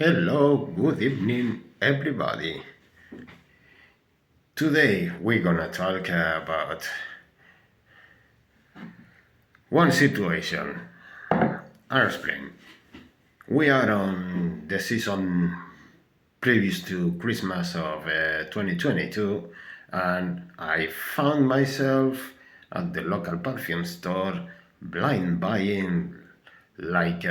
Hello, good evening, everybody. Today we're gonna talk about one situation. I'll explain. We are on the season previous to Christmas of 2022, and I found myself at the local perfume store blind buying like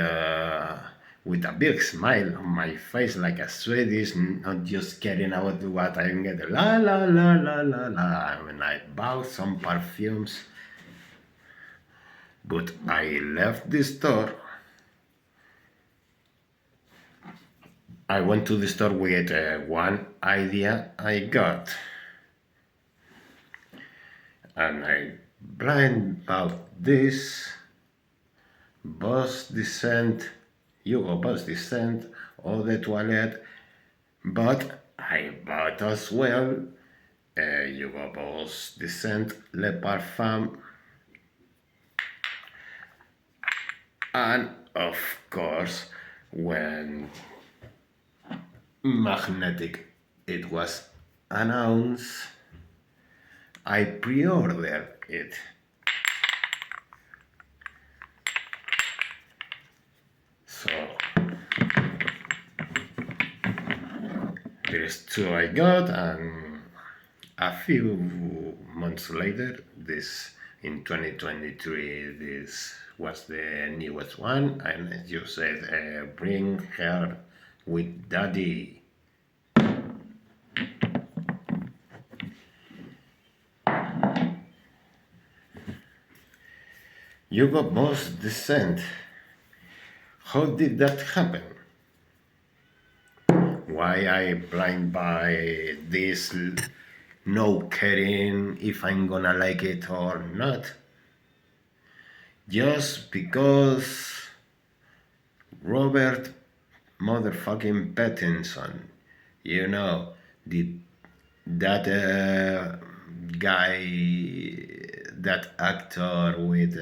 with a big smile on my face like a Swedish, not just caring about what I'm getting. La la la la la la. When I bought some perfumes, but I left the store. I went to the store with one idea I got, and I blind bought this Boss Descent, Hugo Boss Descent, or the toilet, but I bought as well Hugo Boss Descent Le Parfum, and of course, when Magnetic it was announced, I pre-ordered it. So there's two I got, and a few months later, this in 2023, this was the newest one, and as you said, bring her with daddy. Hugo Boss Descent. How did that happen? Why I blind buy this, no caring if I'm gonna like it or not? Just because Robert motherfucking Pattinson, you know, the that guy, that actor with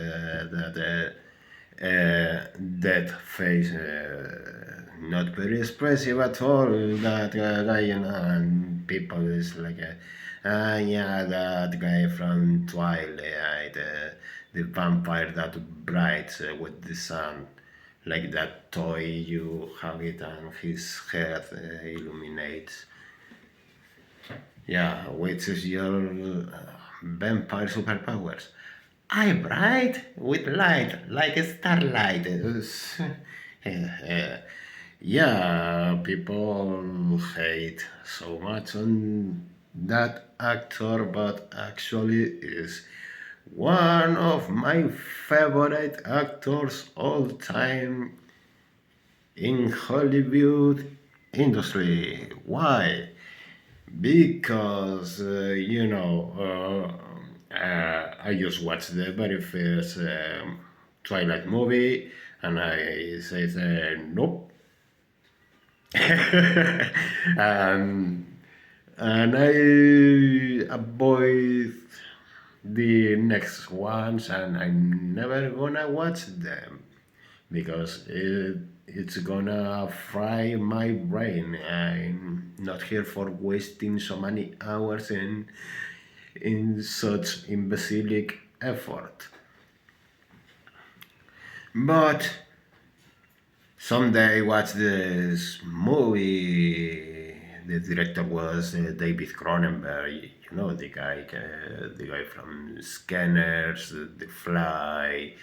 that face, not very expressive at all. That guy, and people is like, yeah, that guy from Twilight, the vampire that brights with the sun, like that toy you have it and his head illuminates. Yeah, which is your vampire superpowers? I bright with light, like a starlight. Yeah, people hate so much on that actor, but actually is one of my favorite actors all time in Hollywood industry. Why? Because I just watched the very first Twilight movie, and I said nope. um, and I avoid the next ones, and I'm never gonna watch them because it's gonna fry my brain. I'm not here for wasting so many hours in such imbecilic effort. But someday watch this movie. The director was David Cronenberg. You know, the guy from Scanners, The Fly,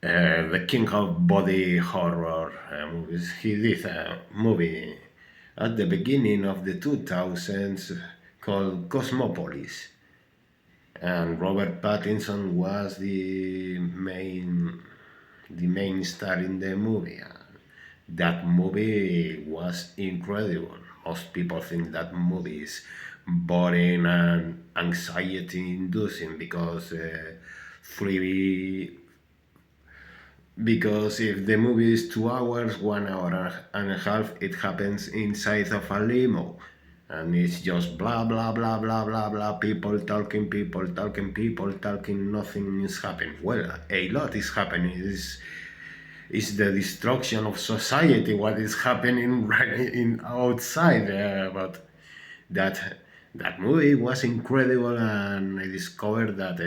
the king of body horror movies. He did a movie at the beginning of the 2000s called Cosmopolis, and Robert Pattinson was the main star in the movie. That movie was incredible. Most people think that movie is boring and anxiety inducing because if the movie is 2 hours, 1 hour and a half, it happens inside of a limo. And it's just blah, blah, blah, blah, blah, blah, people talking, people talking, people talking, nothing is happening. Well, a lot is happening. is the destruction of society, what is happening right in outside. But that that movie was incredible, and I discovered that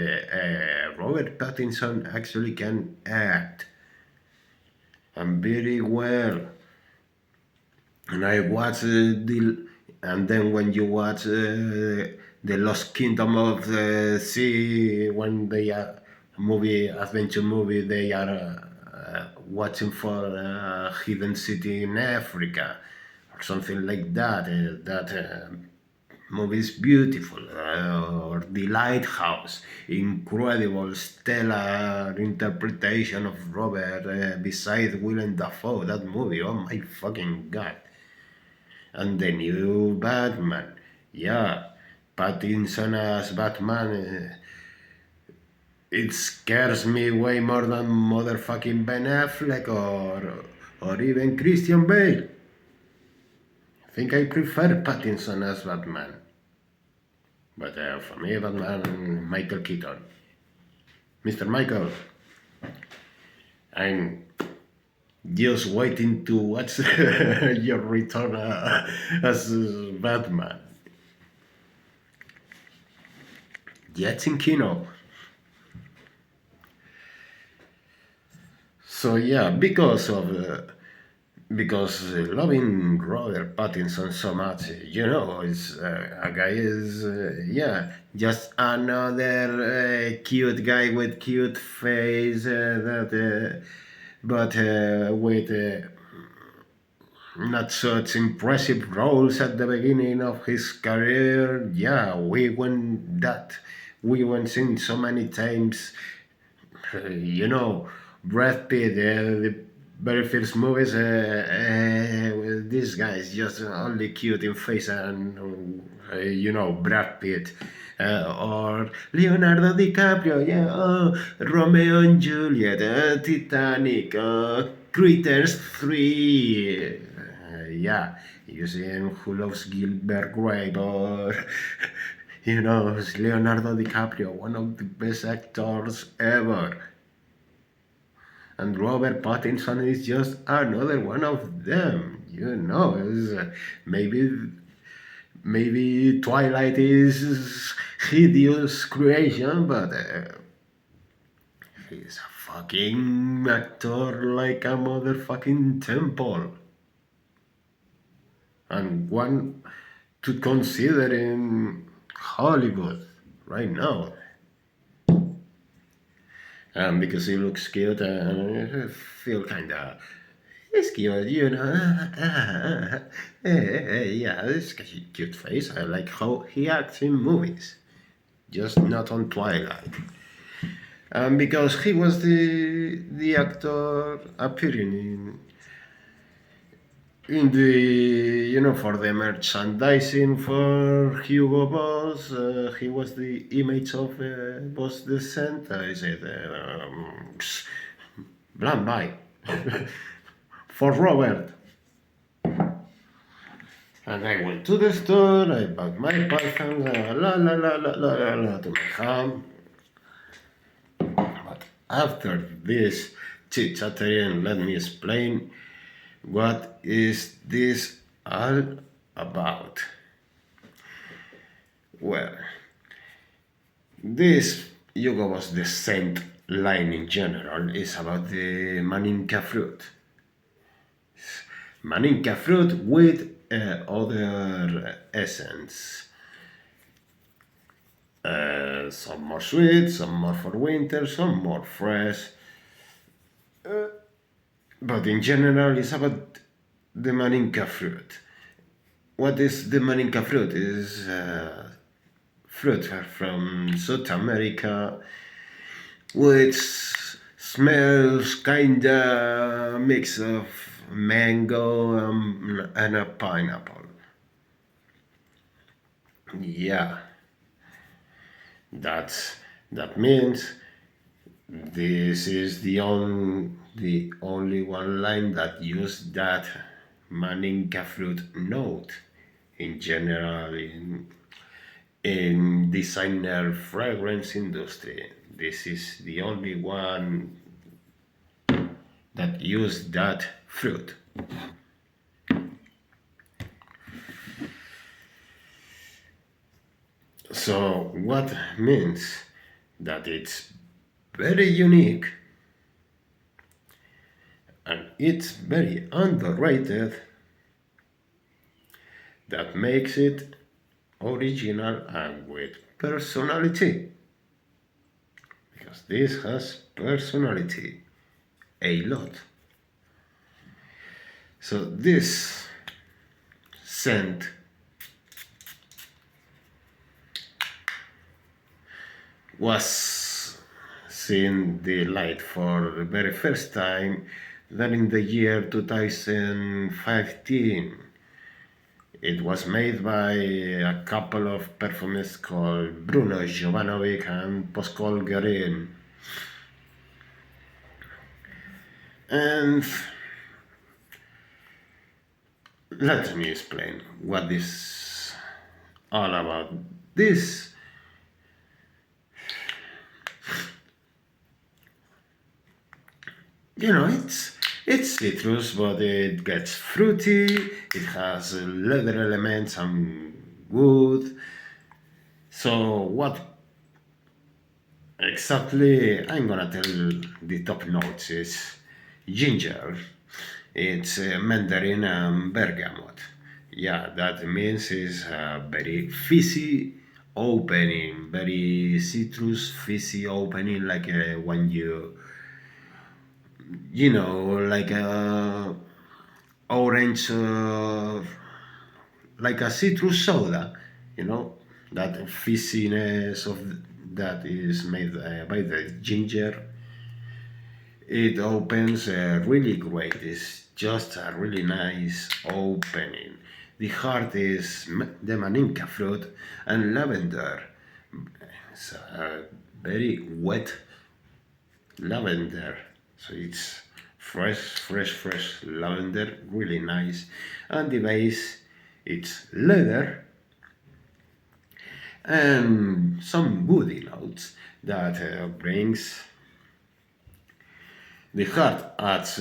Robert Pattinson actually can act and very well. And I watched and then when you watch the Lost Kingdom of the Sea, when they are adventure movie, they are watching for a hidden city in Africa or something like that. That movie is beautiful. Or The Lighthouse, incredible, stellar interpretation of Robert beside Willem Dafoe. That movie, oh my fucking god! And the new Batman, yeah, Pattinson as Batman. It scares me way more than motherfucking Ben Affleck or even Christian Bale. I think I prefer Pattinson as Batman. But for me, Batman, Michael Keaton. Mr. Michael, I'm just waiting to watch your return as Batman. Yet in Kino. So yeah, because loving Robert Pattinson so much, is a guy is yeah, just another cute guy with cute face but with not such impressive roles at the beginning of his career. Yeah, we went in so many times. You know, Brad Pitt, the very first movies, this guy is just only cute in face, and Brad Pitt. Or Leonardo DiCaprio, yeah, Romeo and Juliet, Titanic, Critters 3, yeah, you see Who Loves Gilbert Grape, or, it's Leonardo DiCaprio, one of the best actors ever. And Robert Pattinson is just another one of them. Maybe Twilight is hideous creation, but he's a fucking actor like a motherfucking temple, and one to consider in Hollywood right now. Because he looks cute and I feel kinda. It's cute, yeah, it's a cute face. I like how he acts in movies, just not on Twilight. Because he was the actor appearing in the for the merchandising for Hugo Boss. He was the image of Boss Descent. I said, blind by for Robert. And I went to the store, I bought my python, to my home. But after this chit chattering, let me explain what is this all about. Well, this Hugo Boss Descent line in general is about the maninka fruit. Maninka fruit with other essence. Some more sweet, some more for winter, some more fresh. But in general, it's about the maninka fruit. What is the maninka fruit? Is fruit from South America, which smells kinda mix of mango and a pineapple. Yeah, that's that means this is the only one line that use that maninka fruit note in general in designer fragrance industry. This is the only one that use that fruit. So what means that it's very unique and it's very underrated, that makes it original and with personality, because this has personality a lot. So this scent was seen the light for the very first time then in the year 2015. It was made by a couple of perfumists called Bruno Jovanovic and Pascal Guerin. And let me explain what this all about. This, it's citrus, but it gets fruity. It has leather elements and wood. So what exactly I'm gonna tell the top notes is ginger. It's mandarin and bergamot. Yeah, that means it's very fizzy opening, very citrus fizzy opening, like when like a orange, like a citrus soda, you know, that fizziness of that is made by the ginger. It opens really great. It's just a really nice opening. The heart is the maninka fruit and lavender. It's a very wet lavender. So it's fresh lavender, really nice. And the base, it's leather and some woody notes that brings the heart adds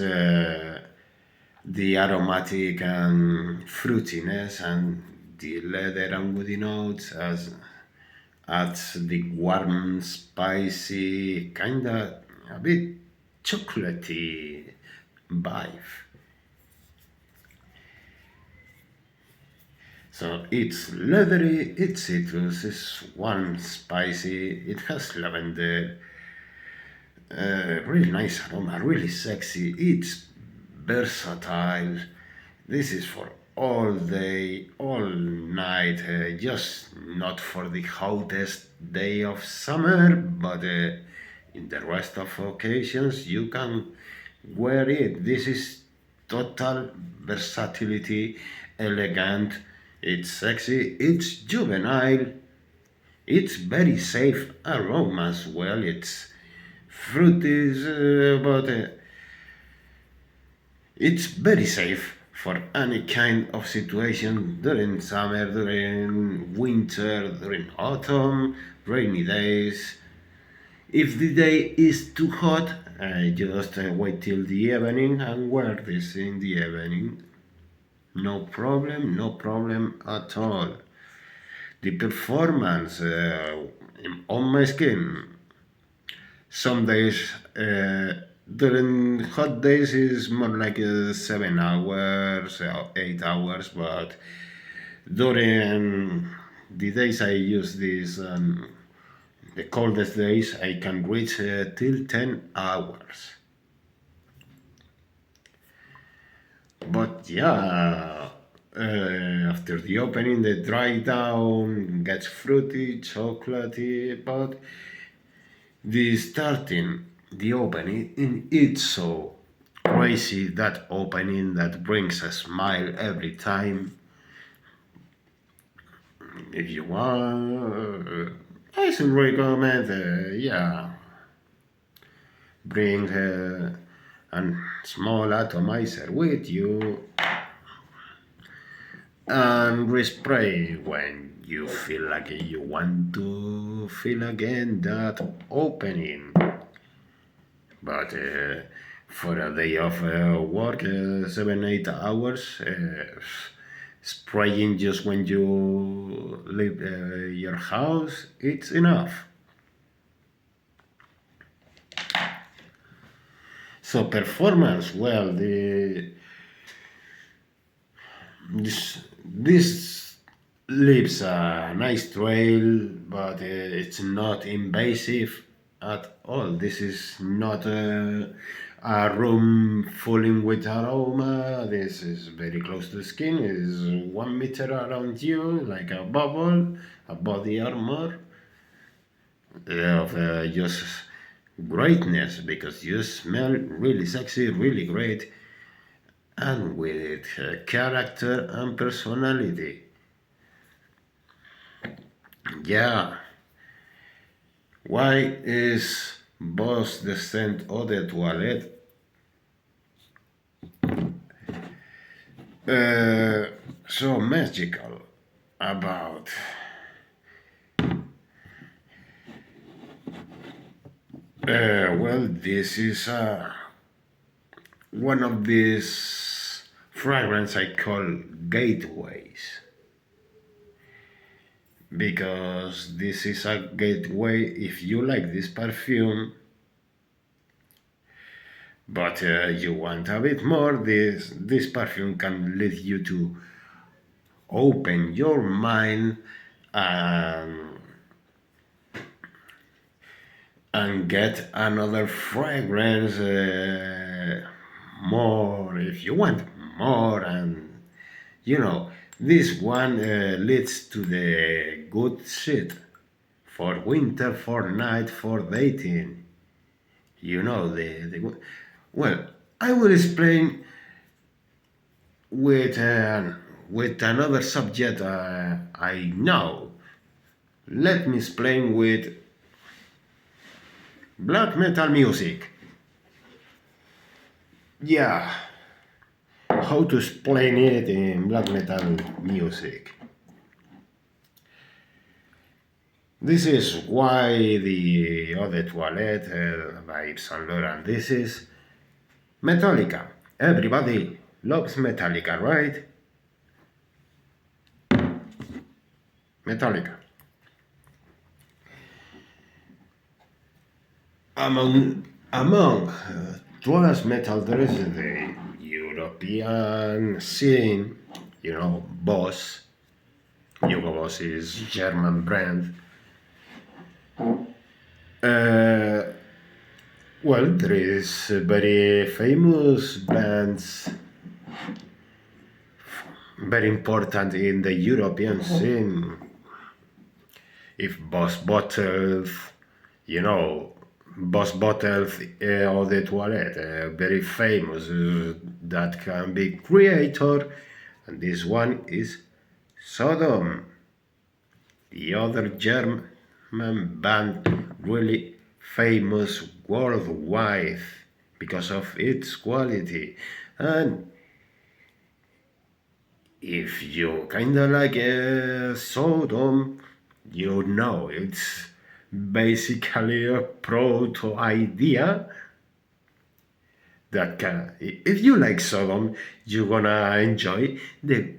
the aromatic and fruitiness, and the leather and woody notes adds the warm, spicy, kinda a bit chocolatey vibe. So it's leathery, it's citrus, it's warm, spicy, it has lavender, really nice aroma, really sexy. It's versatile. This is for all day, all night, just not for the hottest day of summer, but in the rest of occasions you can wear it. This is total versatility, elegant, it's sexy, it's juvenile, it's very safe aroma as well. It's fruity, but it's very safe for any kind of situation during summer, during winter, during autumn, rainy days. If the day is too hot, just wait till the evening and wear this in the evening. No problem, no problem at all. The performance on my skin, some days during hot days is more like 7 hours or 8 hours, but during the days I use this, the coldest days, I can reach till 10 hours. But yeah, after the opening, the dry down gets fruity, chocolatey, but the starting, the opening, it's so crazy, that opening that brings a smile every time. If you want, I should recommend, bring a small atomizer with you and respray when you feel like you want to feel again that opening. But for a day of work, 7 8 hours, spraying just when you leave your house, it's enough. So performance, well, this leaves a nice trail, but it's not invasive at all. This is not a room filling with aroma. This is very close to the skin. It is 1 meter around you, like a bubble, a body armor of just greatness, because you smell really sexy, really great, and with character and personality. Yeah, why is Boss the scent of the toilet uh, so magical about? Well, this is one of these fragrance I call gateways, because this is a gateway. If you like this perfume but you want a bit more, this perfume can lead you to open your mind and get another fragrance, more if you want more. And you know, this one leads to the good shit for winter, for night, for dating. You know, well, I will explain with another subject I know. Let me explain with black metal music. Yeah, how to explain it in black metal music. This is why the Eau de Toilette by Yves Saint Laurent. This is Metallica. Everybody loves Metallica, right? Metallica. Among thrash metal, there is the European scene. You know, Boss. Hugo Boss is German brand. Uh, well, there is very famous bands, very important in the European scene. If Boss Bottles, you know, Boss Bottles or the Toilette, very famous, that can be creator, and this one is Sodom, the other German band, really famous worldwide because of its quality. And if you kinda like Sodom, you know it's basically a proto idea that can, if you like Sodom, you're gonna enjoy the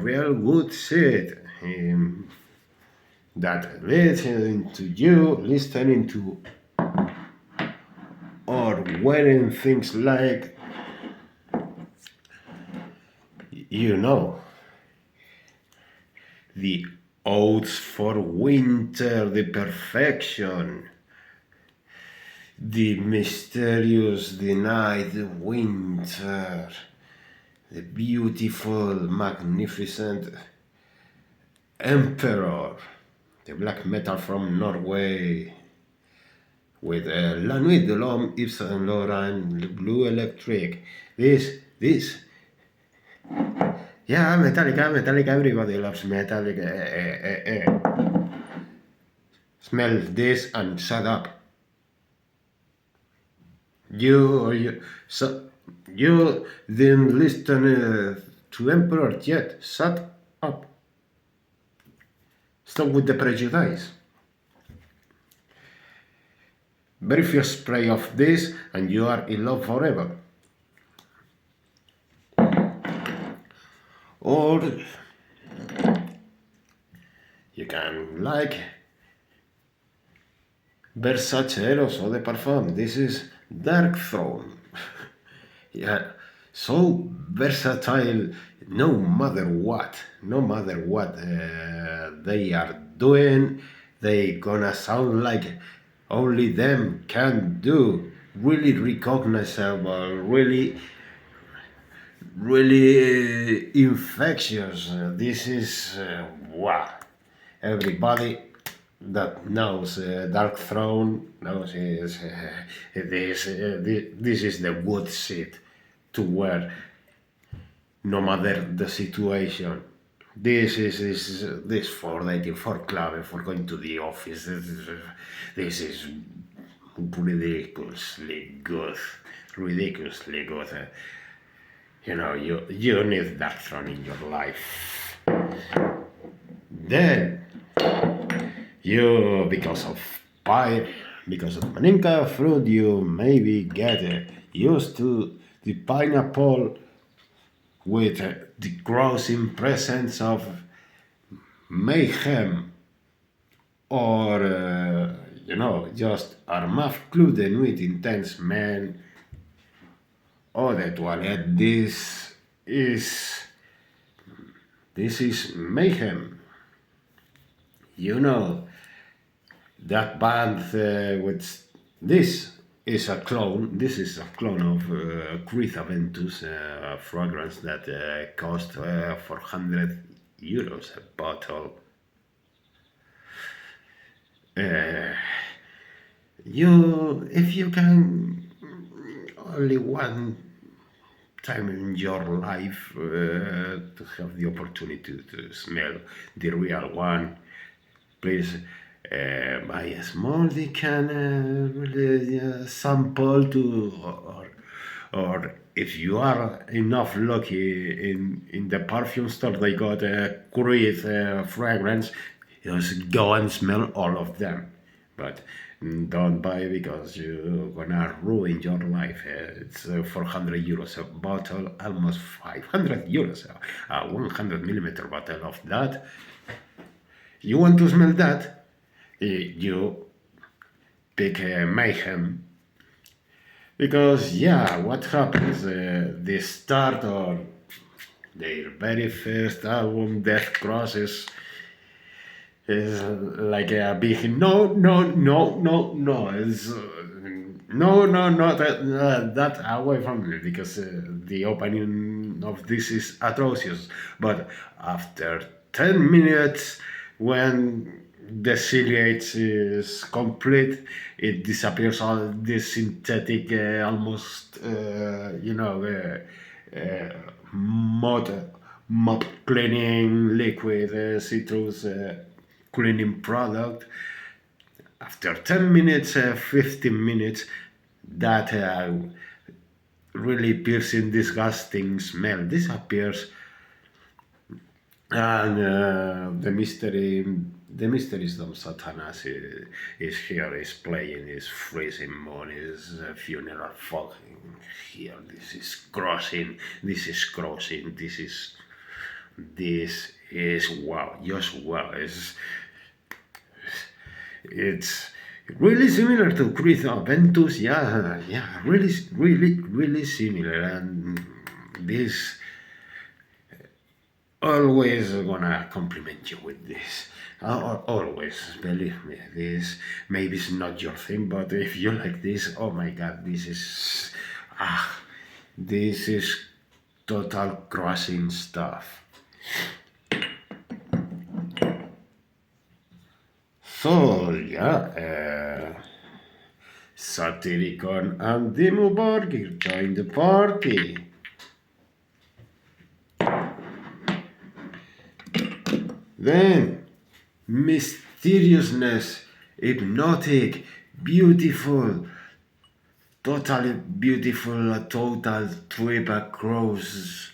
real good shit that listening to you, listening to, or wearing things like, you know, the oats for winter, the perfection, the mysterious, the night, the winter, the beautiful, magnificent emperor, the black metal from Norway, with La Nuit de l'Homme, Yves Saint Laurent, the Blue Electric. This, yeah, Metallica, everybody loves Metallica. Smell this and shut up. So, you didn't listen to Emperor yet. Shut up. Stop with the prejudice. very first spray of this, and you are in love forever. Or you can like Versace Eros Eau de Parfum. This is Dark Throne. Yeah, so versatile. No matter what they are doing, they gonna sound like only them can do. Really recognizable, really infectious. This is wow. Everybody that knows Dark Throne knows this is the good shit to wear, no matter the situation. This for dating, for clubbing, for going to the office. This is ridiculously good, ridiculously good. You need Dark Throne in your life. Then because of pie, because of maninka fruit, you maybe get used to the pineapple with the grossing presence of mayhem, or just Armaf Club de Nuit Intense Man, or the toilette. This is mayhem. You know that band with this is a clone of Chris Aventus fragrance that cost 400 euros a bottle. If you can only one time in your life to have the opportunity to smell the real one, please buy a small can sample or if you are enough lucky in the perfume store they got a great fragrance, just go and smell all of them, but don't buy because you're gonna ruin your life. It's 400 euros a bottle, almost 500 euros a 100 millimeter bottle of that. You want to smell that? You pick mayhem. Because, yeah, what happens? The start of their very first album, Death Crosses, is like a big no. It's no, that away from me, because the opening of this is atrocious. But after 10 minutes, when the silhouette is complete, it disappears all this synthetic, almost, mop cleaning liquid, citrus cleaning product. After 10 minutes, 15 minutes, that really piercing, disgusting smell disappears, and the mysteries of Satanas is here, is playing, is freezing moon, is funeral fucking here. This is crossing, this is wow, just wow. It's really similar to Chris Ventus, yeah, really similar, and this always gonna compliment you with this. Always, believe me. This maybe it's not your thing, but if you like this, oh my god, this is total crushing stuff. So yeah, Satyricon and Dimmu Borgir join the party. Then mysteriousness, hypnotic, beautiful, totally beautiful, a total trip across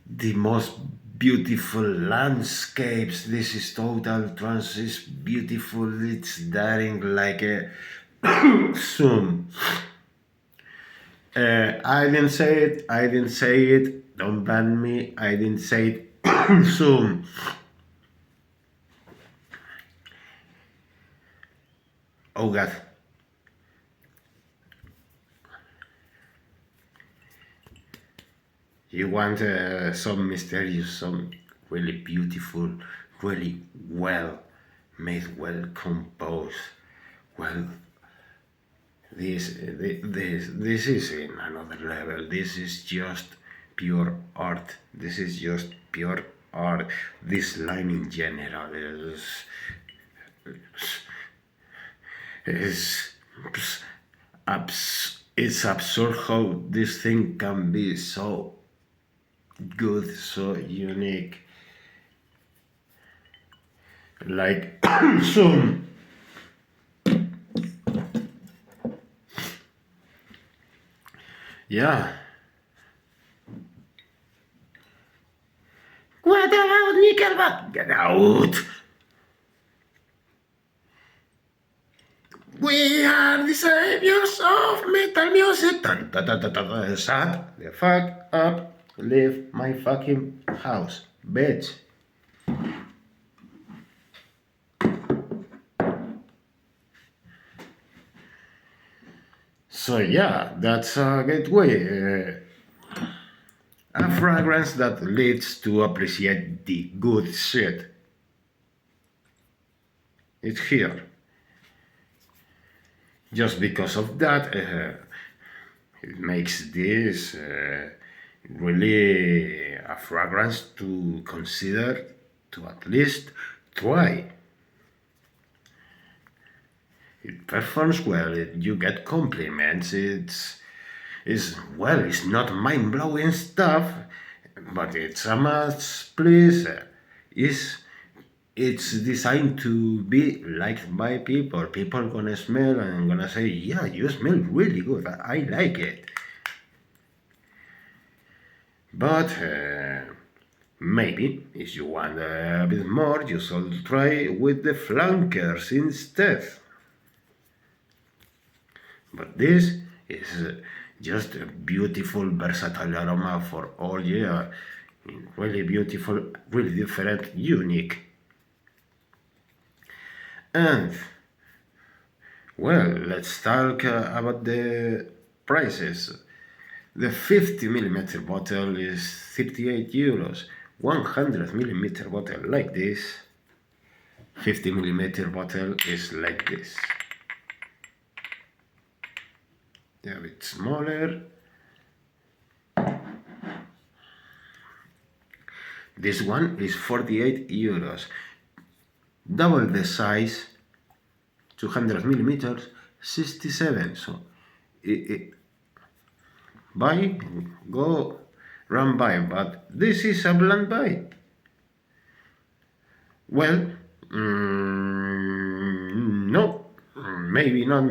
the most beautiful landscapes. This is total trance, is beautiful, it's daring like a Zoom. I didn't say it. I didn't say it. Don't ban me. I didn't say it. Zoom. Oh God. You want some mysterious, some really beautiful, really well made, well composed. Well, this is in another level. This is just pure art. This is just pure art. This line in general is it's absurd how this thing can be so good, so unique. Like some. Yeah. What about Nickelback? Get out! We are the saviors of metal music. Dun, dun, dun, dun, dun. Shut the fuck up. Leave my fucking house, bitch. So yeah, that's a gateway. A fragrance that leads to appreciate the good shit. It's here. Just because of that, it makes this really a fragrance to consider, to at least try. It performs well, you get compliments, it's not mind-blowing stuff, but it's a must please. It's, it's designed to be liked by people. People gonna smell and gonna say, yeah, you smell really good, I like it. But maybe if you want a bit more, you should try with the flankers instead. But this is just a beautiful, versatile aroma for all year. Really beautiful, really different, unique. And, well, let's talk about the prices. The 50 millimeter bottle is 38 euros. 100 millimeter bottle like this. 50 millimeter bottle is like this. A bit smaller. This one is 48 euros. Double the size, 200 millimeters, 67. So, buy, go, run by. But this is a blunt buy. Well, no, maybe not,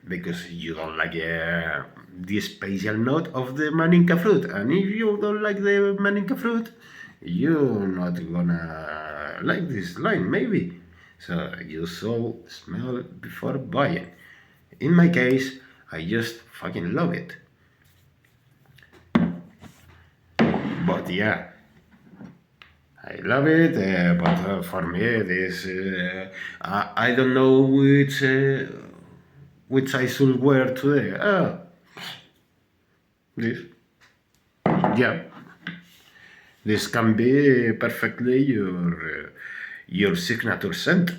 because you don't like the special note of the maninka fruit, and if you don't like the maninka fruit, you're not gonna like this line, maybe. So you should smell before buying. In my case, I just fucking love it. But yeah, I love it, but for me, this I don't know which I should wear today. This, yeah, this can be perfectly your signature scent,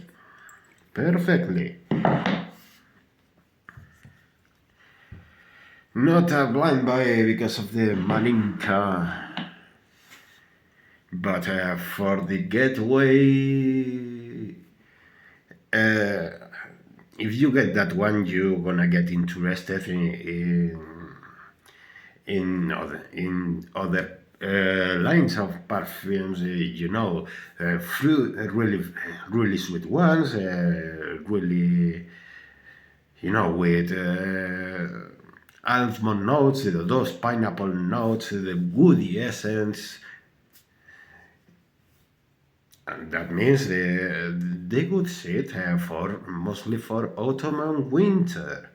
perfectly. Not a blind buy because of the Maninka, but for the gateway. If you get that one, you're gonna get interested in other lines of perfumes. Fruit, really sweet ones, really, with almond notes, those pineapple notes, the woody essence, And that means they would sit for mostly for autumn and winter.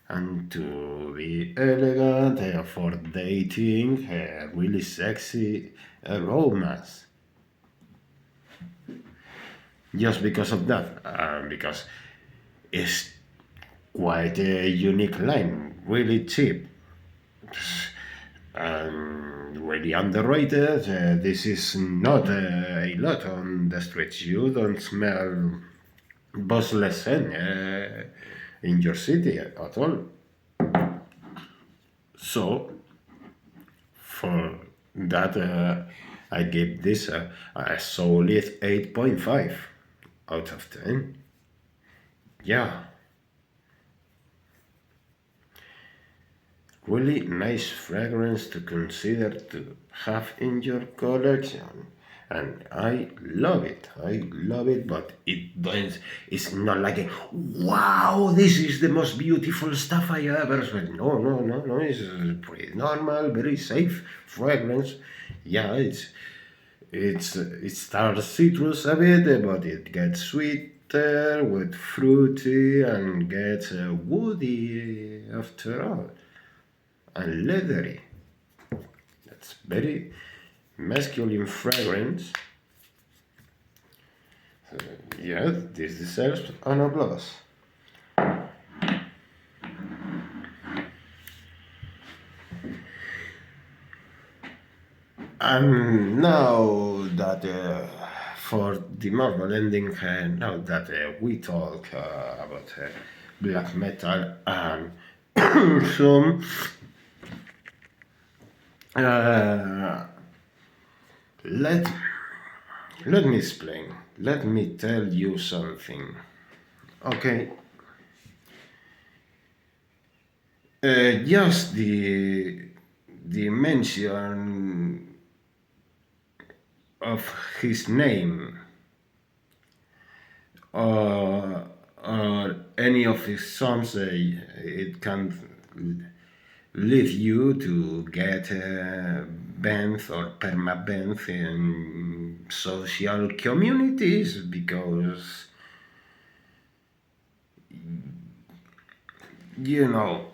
And to be elegant for dating really sexy aromas. Just because of that, because it's quite a unique line, really cheap and really underrated. This is not a lot on the streets. You don't smell bossless scent in your city at all. So for that, I give this a solid 8.5 out of 10. Yeah, really nice fragrance to consider to have in your collection. And I love it. I love it, but it's not like a wow, this is the most beautiful stuff I ever smelled. No, no, no, no. It's pretty normal, very safe fragrance. Yeah, it starts citrus a bit, but it gets sweeter with fruity and gets woody after all and leathery. That's very masculine fragrance. Yeah, this deserves an applause. And now that for the Marvel ending, now that we talk about black metal and some, uh, let let me explain. Let me tell you something. Okay, just the mention of his name or any of his songs, it can lead you to get banned or perma-banned in social communities because you know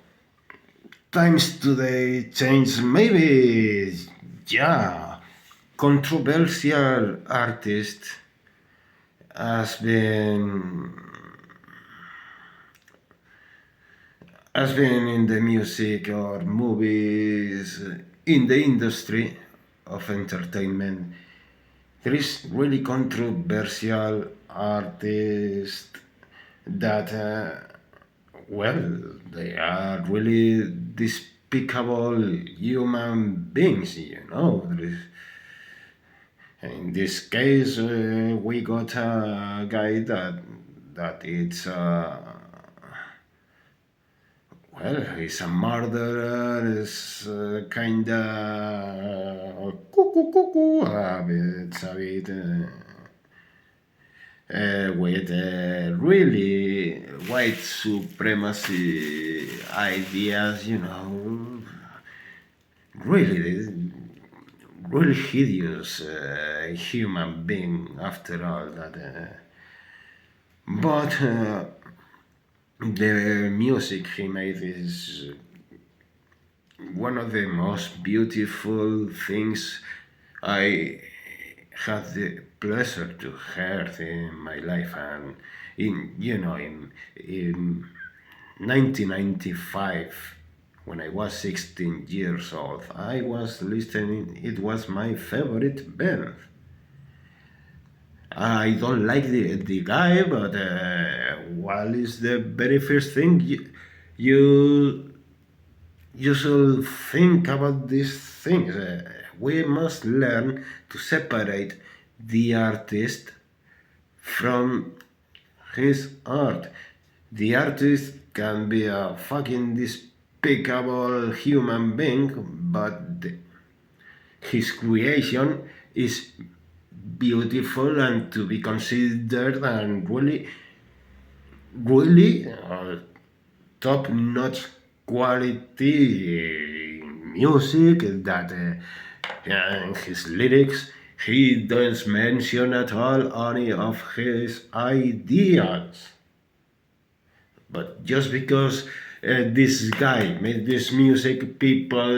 times today change. Maybe, yeah, controversial artist has been in the music or movies in the industry of entertainment. There is really controversial artists that well, they are really despicable human beings, in this case, we got a guy that it's well, he's a murderer. Is kinda cuckoo cuckoo. It's a bit with really white supremacy ideas, really, really hideous human being after all that. But the music he made is one of the most beautiful things I had the pleasure to hear in my life, and in 1995, when I was 16 years old, I was listening. It was my favorite band. I don't like the guy, but what is the very first thing you you should think about these things. We must learn to separate the artist from his art. The artist can be a fucking despicable human being, but his creation is beautiful and to be considered and really, really top-notch quality music that yeah, his lyrics He doesn't mention at all any of his ideas. But just because this guy made this music, people,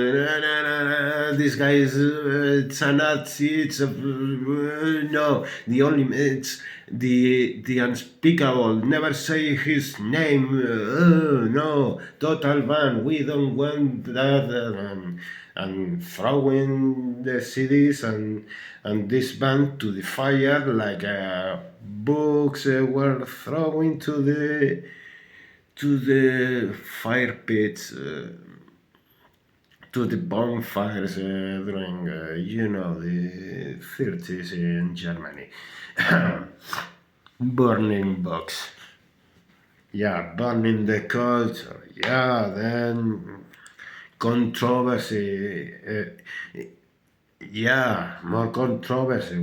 this guy is it's a Nazi. It's a no. The only it's the unspeakable. Never say his name. No, total ban. We don't want that. And throwing the CDs and this band to the fire like books were thrown to the fire pits, to the bonfires during, the 30s in Germany. Burning books. Yeah, burning the culture. Yeah, then controversy. Yeah, more controversy.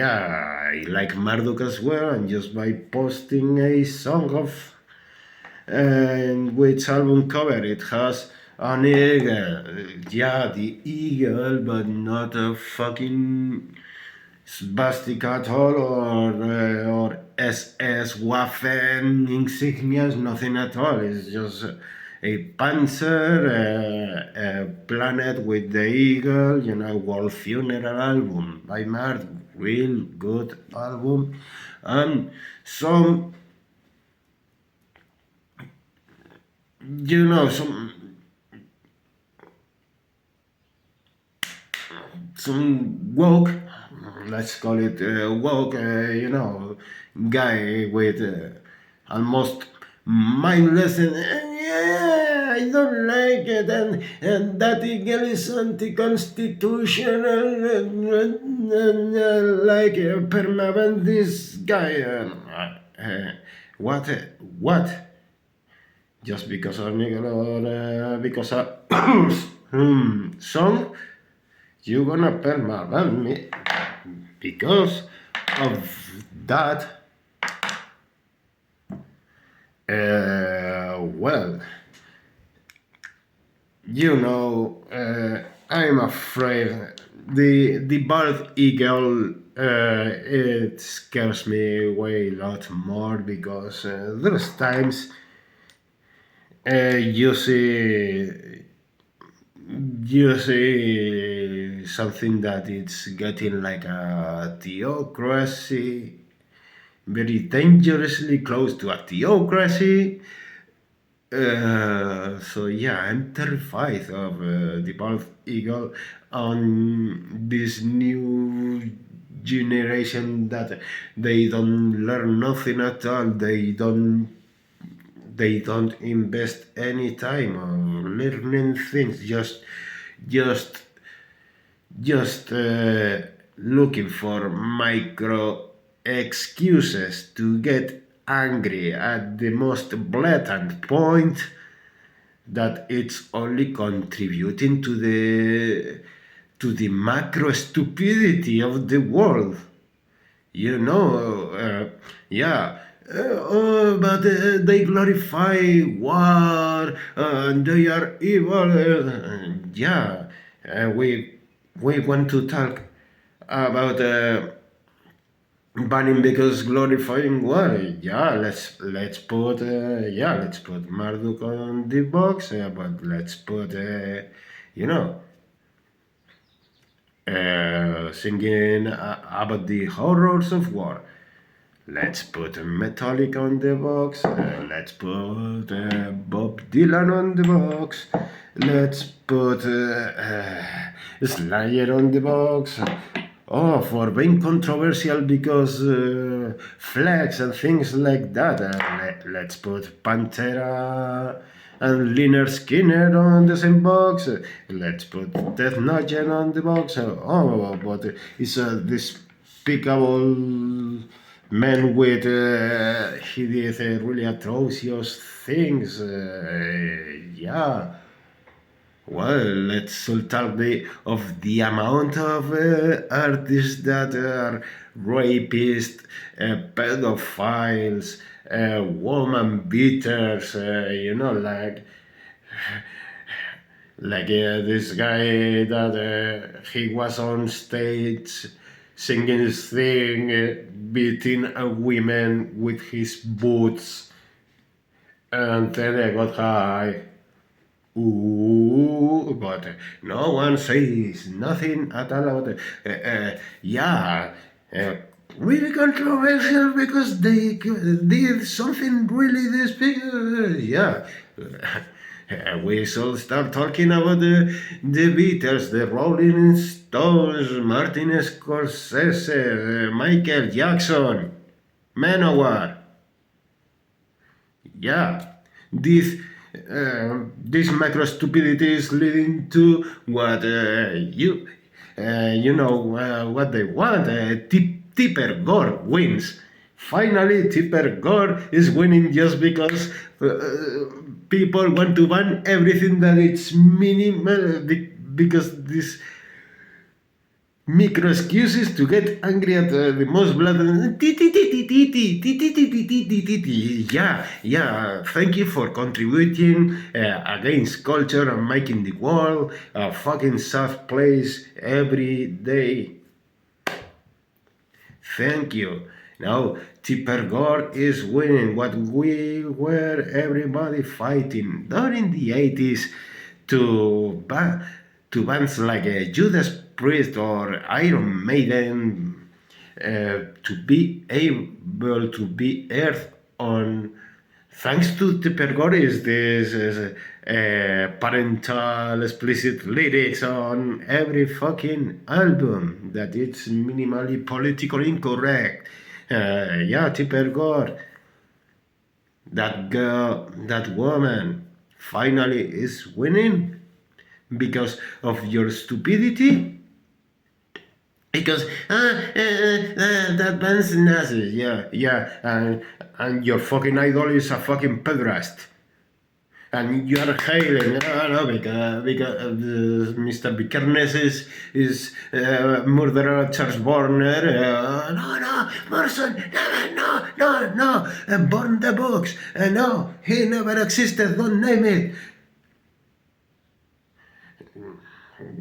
I like Marduk as well, and just by posting a song of and which album cover it has an eagle. Yeah, the eagle, but not a fucking swastika at all, or SS Waffen insignias, nothing at all. It's just a Panzer, a planet with the eagle, World Funeral album by Mart, real good album, and some some woke, let's call it woke, guy with almost mindless and yeah, I don't like it, and that eagle is anti-constitutional, like permanent this guy. What? What? Just because of nigga or because of song, you gonna permanent me because of that. Well, I'm afraid the bald eagle. It scares me way a lot more because there's times you see something that it's getting like a theocracy, very dangerously close to a theocracy. So yeah, I'm terrified of the bald eagle on this new generation that they don't learn nothing at all. They don't invest any time on learning things. Just just looking for micro excuses to get angry at the most blatant point that it's only contributing to the macro stupidity of the world. Yeah. But they glorify war and they are evil. Yeah, we want to talk about banning because glorifying war. Yeah, let's put Marduk on the box, but let's put you know singing about the horrors of war. Let's put Metallic on the box. Let's put Bob Dylan on the box. Let's put Slayer on the box. Oh, for being controversial because flags and things like that. Let's put Pantera and Liner Skinner on the same box. Let's put Death Nugent on the box. Oh, but it's a despicable man with he did really atrocious things. Yeah. Well, let's talk of the amount of artists that are rapists, pedophiles, woman beaters, Like this guy that he was on stage singing his thing, beating a woman with his boots, and then I got high. Ooh, but no one says nothing at all about it. Yeah, uh, really controversial because they did something really this big. Yeah. We should start talking about the Beatles, the Rolling Stones, Martin Scorsese, Michael Jackson, Manowar. Yeah, this this macro stupidity is leading to what you know what they want. Tipper Gore wins. Finally, Tipper Gore is winning just because people want to ban everything that it's minimal because this micro excuses to get angry at the most blatant. Yeah, yeah. Thank you for contributing against culture and making the world a fucking soft place every day. Thank you. Now, Tipper Gore is winning what we were everybody fighting during the 80s to, to bands like Judas Priest or Iron Maiden to be able to be heard on. Thanks to Tipper Gore is this parental explicit lyrics on every fucking album that it's minimally politically incorrect. Yeah, Tipper Gore, that girl, that woman, finally is winning because of your stupidity. Because that band's Nazi, yeah, and your fucking idol is a fucking pederast. And you are hailing, no, because Mr. Vikernes is murderer Charles Warner. No, Morrison, no, burn the books. No, he never existed, don't name it.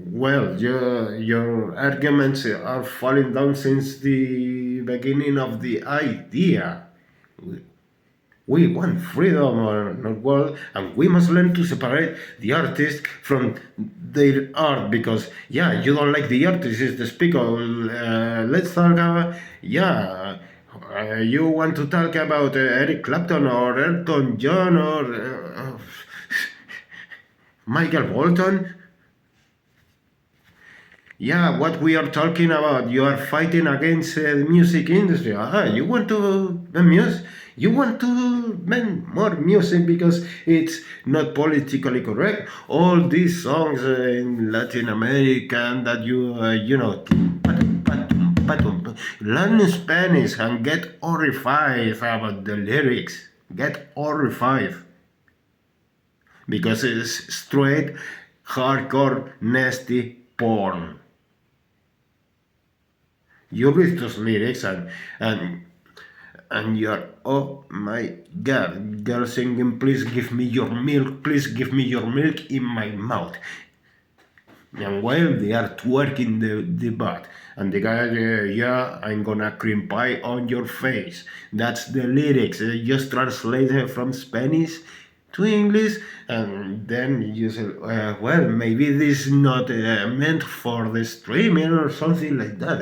Well, your arguments are falling down since the beginning of the idea. We want freedom on our world, and we must learn to separate the artist from their art because, yeah, you don't like the artist, it's despicable. Let's talk about, yeah, you want to talk about Eric Clapton or Elton John or Michael Bolton? Yeah, what we are talking about, you are fighting against the music industry. You want to ban music? You want to ban more music because it's not politically correct. All these songs in Latin American that you know, learn Spanish and get horrified about the lyrics. Get horrified because it's straight, hardcore, nasty porn. You read those lyrics and you're, oh my god, girl singing, please give me your milk, please give me your milk in my mouth. And while they are twerking the butt, and the guy, yeah, I'm gonna cream pie on your face. That's the lyrics. Just translate it from Spanish to English, and then you say, well, maybe this is not meant for the streaming or something like that.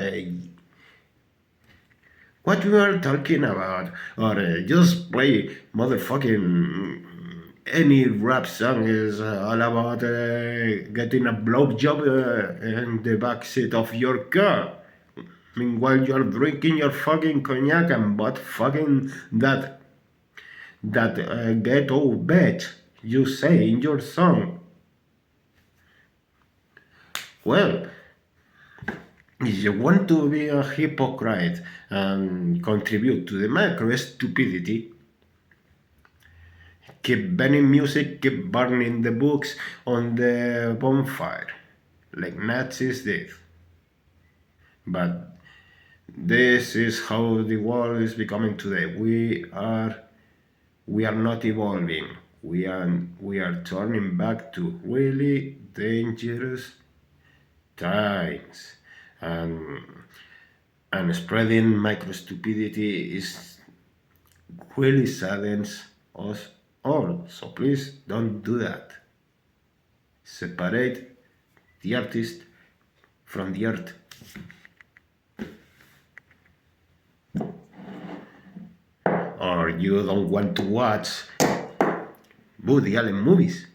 What we are talking about, or just play motherfucking any rap song is all about getting a blowjob in the backseat of your car. Meanwhile, you're drinking your fucking cognac and but fucking that ghetto bitch you say in your song. Well, if you want to be a hypocrite and contribute to the macro stupidity, keep banning music, keep burning the books on the bonfire, like Nazis did. But this is how the world is becoming today. We are not evolving. We are turning back to really dangerous times, and spreading micro stupidity is really saddens us all. So please don't do that. Separate the artist from the art. Or you don't want to watch Woody Allen movies.